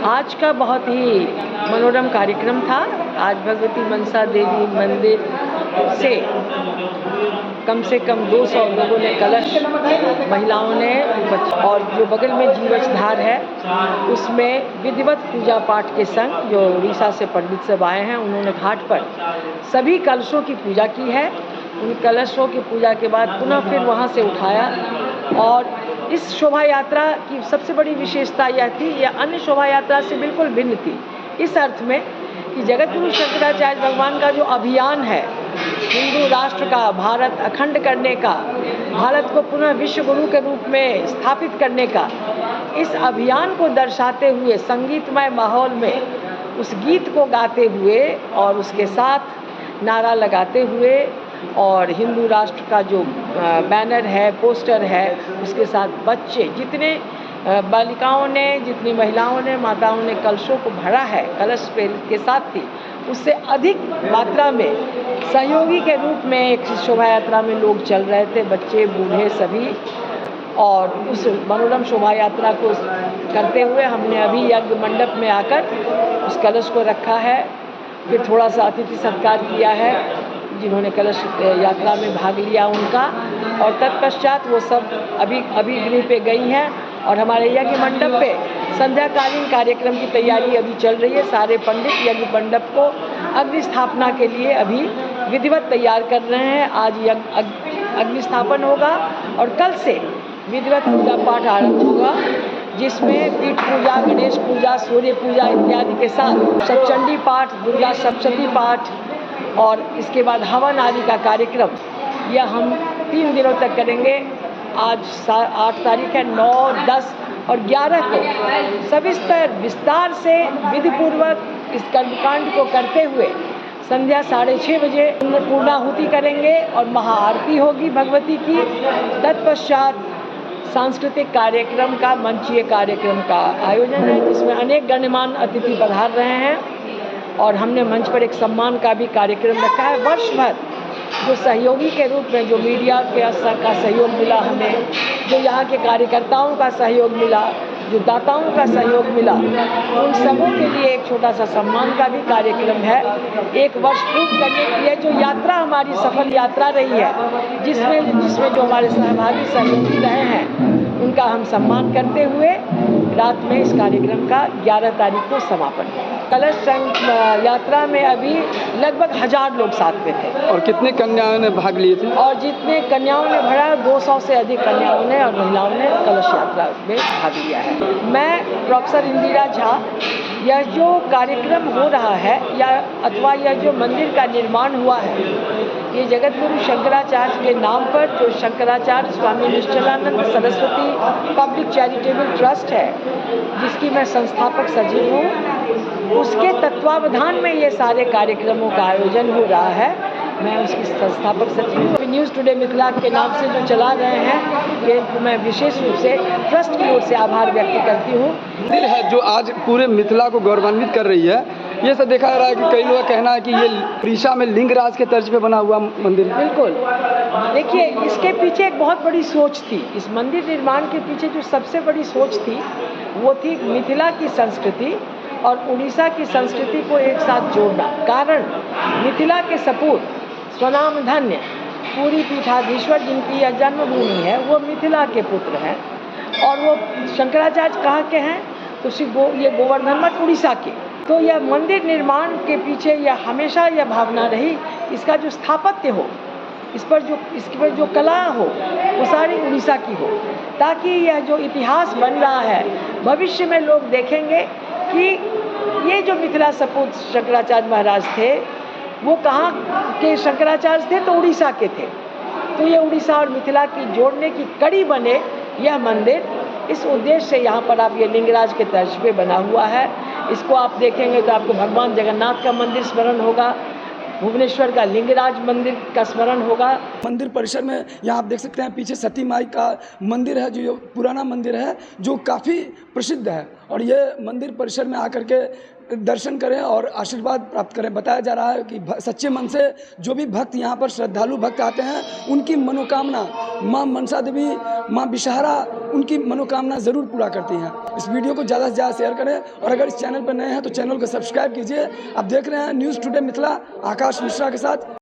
आज का बहुत ही मनोरम कार्यक्रम था। आज भगवती मनसा देवी मंदिर से कम 200 लोगों ने कलश, महिलाओं ने, और जो बगल में जीवछधार है उसमें विधिवत पूजा पाठ के संग जो उड़ीसा से पंडित सब आए हैं, उन्होंने घाट पर सभी कलशों की पूजा की है। उन कलशों की पूजा के बाद पुनः फिर वहाँ से उठाया। और इस शोभा यात्रा की सबसे बड़ी विशेषता यह थी, यह अन्य शोभा यात्रा से बिल्कुल भिन्न थी इस अर्थ में कि जगतगुरु शंकराचार्य भगवान का जो अभियान है हिंदू राष्ट्र का, भारत अखंड करने का, भारत को पुनः विश्व गुरु के रूप में स्थापित करने का, इस अभियान को दर्शाते हुए संगीतमय माहौल में उस गीत को गाते हुए और उसके साथ नारा लगाते हुए और हिंदू राष्ट्र का जो बैनर है, पोस्टर है, उसके साथ बच्चे, जितने बालिकाओं ने, जितनी महिलाओं ने, माताओं ने कलशों को भरा है, कलश के साथ थी, उससे अधिक मात्रा में सहयोगी के रूप में एक शोभा यात्रा में लोग चल रहे थे, बच्चे, बूढ़े सभी। और उस मनोरम शोभा यात्रा को करते हुए हमने अभी यज्ञ मंडप में आकर उस कलश को रखा है। फिर थोड़ा सा अतिथि सत्कार किया है जिन्होंने कलश यात्रा में भाग लिया उनका, और तत्पश्चात वो सब अभी गृह पे गई हैं। और हमारे यज्ञ मंडप पे संध्याकालीन कार्यक्रम की तैयारी अभी चल रही है। सारे पंडित यज्ञ मंडप को अग्नि स्थापना के लिए अभी विधिवत तैयार कर रहे हैं। आज अग्नि स्थापन होगा और कल से विधिवत पूजा पाठ आरंभ होगा, जिसमें पीठ पूजा, गणेश पूजा, सूर्य पूजा इत्यादि के साथ सप्तचंडी पाठ, दुर्गा सप्तशती पाठ और इसके बाद हवन आदि का कार्यक्रम यह हम 3 दिनों तक करेंगे। आज 8 तारीख है, 9, 10 और 11 को सविस्तर विस्तार से विधिपूर्वक इस कर्मकांड को करते हुए संध्या 6:30 बजे पूर्णाहुति करेंगे और महाआरती होगी भगवती की। तत्पश्चात सांस्कृतिक कार्यक्रम का, मंचीय कार्यक्रम का आयोजन है, जिसमें अनेक गण्यमान्य अतिथि पधार रहे हैं। और हमने मंच पर एक सम्मान का भी कार्यक्रम रखा है। वर्ष भर जो सहयोगी के रूप में जो मीडिया का सहयोग मिला हमें, जो यहाँ के कार्यकर्ताओं का सहयोग मिला, जो दाताओं का सहयोग मिला, उन सबों के लिए एक छोटा सा सम्मान का भी कार्यक्रम है। एक वर्ष पूर्ण करने के लिए जो यात्रा हमारी सफल यात्रा रही है, जिसमें जो हमारे सहभागी सहयोगी रहे हैं, उनका हम सम्मान करते हुए रात में इस कार्यक्रम का 11 तारीख को समापन है। कलश यात्रा में अभी लगभग 1000 लोग साथ में थे। और कितने कन्याओं ने भाग लिए थे? और जितने कन्याओं ने भरा, 200 से अधिक कन्याओं ने और महिलाओं ने कलश यात्रा में भाग लिया है। मैं प्रोफेसर इंदिरा झा, यह जो कार्यक्रम हो रहा है अथवा यह जो मंदिर का निर्माण हुआ है, ये जगतगुरु शंकराचार्य के नाम पर जो Shankaracharya Swami Nischalanand Saraswati public charitable trust है, जिसकी मैं संस्थापक सचिव हूँ, उसके तत्वावधान में ये सारे कार्यक्रमों का आयोजन हो रहा है। मैं उसकी संस्थापक सचिव हूँ। न्यूज़ टुडे मिथिला के नाम से जो चला रहे हैं, ये मैं विशेष रूप से ट्रस्ट की ओर से आभार व्यक्त करती हूँ। मंदिर है जो आज पूरे मिथिला को गौरवान्वित कर रही है। ये सब देखा जा रहा है कि कई लोगों का कहना है कि ये उड़ीसा में लिंगराज के तर्ज पे बना हुआ मंदिर है। बिल्कुल, देखिए, इसके पीछे एक बहुत बड़ी सोच थी। इस मंदिर निर्माण के पीछे जो सबसे बड़ी सोच थी, वो थी मिथिला की संस्कृति और उड़ीसा की संस्कृति को एक साथ जोड़ना। कारण मिथिला के सपूत स्वनाम धन्य पूरी पीठाधीश्वर, जिनकी यह जन्मभूमि है, वो मिथिला के पुत्र हैं। और वो शंकराचार्य कहाँ के हैं? तो ये गोवर्धन मठ उड़ीसा के। तो यह मंदिर निर्माण के पीछे यह हमेशा यह भावना रही, इसका जो स्थापत्य हो, इसके पर जो कला हो, वो सारी उड़ीसा की हो, ताकि यह जो इतिहास बन रहा है, भविष्य में लोग देखेंगे कि ये जो मिथिला सपूत शंकराचार्य महाराज थे, वो कहाँ के शंकराचार्य थे? तो उड़ीसा के थे। तो ये उड़ीसा और मिथिला की जोड़ने की कड़ी बने यह मंदिर, इस उद्देश्य से यहाँ पर आप ये लिंगराज के तर्ज पे बना हुआ है। इसको आप देखेंगे तो आपको भगवान जगन्नाथ का मंदिर स्मरण होगा, भुवनेश्वर का लिंगराज मंदिर का स्मरण होगा। मंदिर परिसर में यहाँ आप देख सकते हैं पीछे सती माई का मंदिर है, जो पुराना मंदिर है, जो काफ़ी प्रसिद्ध है। और ये मंदिर परिसर में आकर के दर्शन करें और आशीर्वाद प्राप्त करें। बताया जा रहा है कि सच्चे मन से जो भी भक्त यहाँ पर श्रद्धालु भक्त आते हैं उनकी मनोकामना माँ मनसा देवी, माँ विषहारा उनकी मनोकामना ज़रूर पूरा करती हैं। इस वीडियो को ज़्यादा से ज़्यादा शेयर करें और अगर इस चैनल पर नए हैं तो चैनल को सब्सक्राइब कीजिए। आप देख रहे हैं न्यूज़ टुडे मिथिला, आकाश मिश्रा के साथ।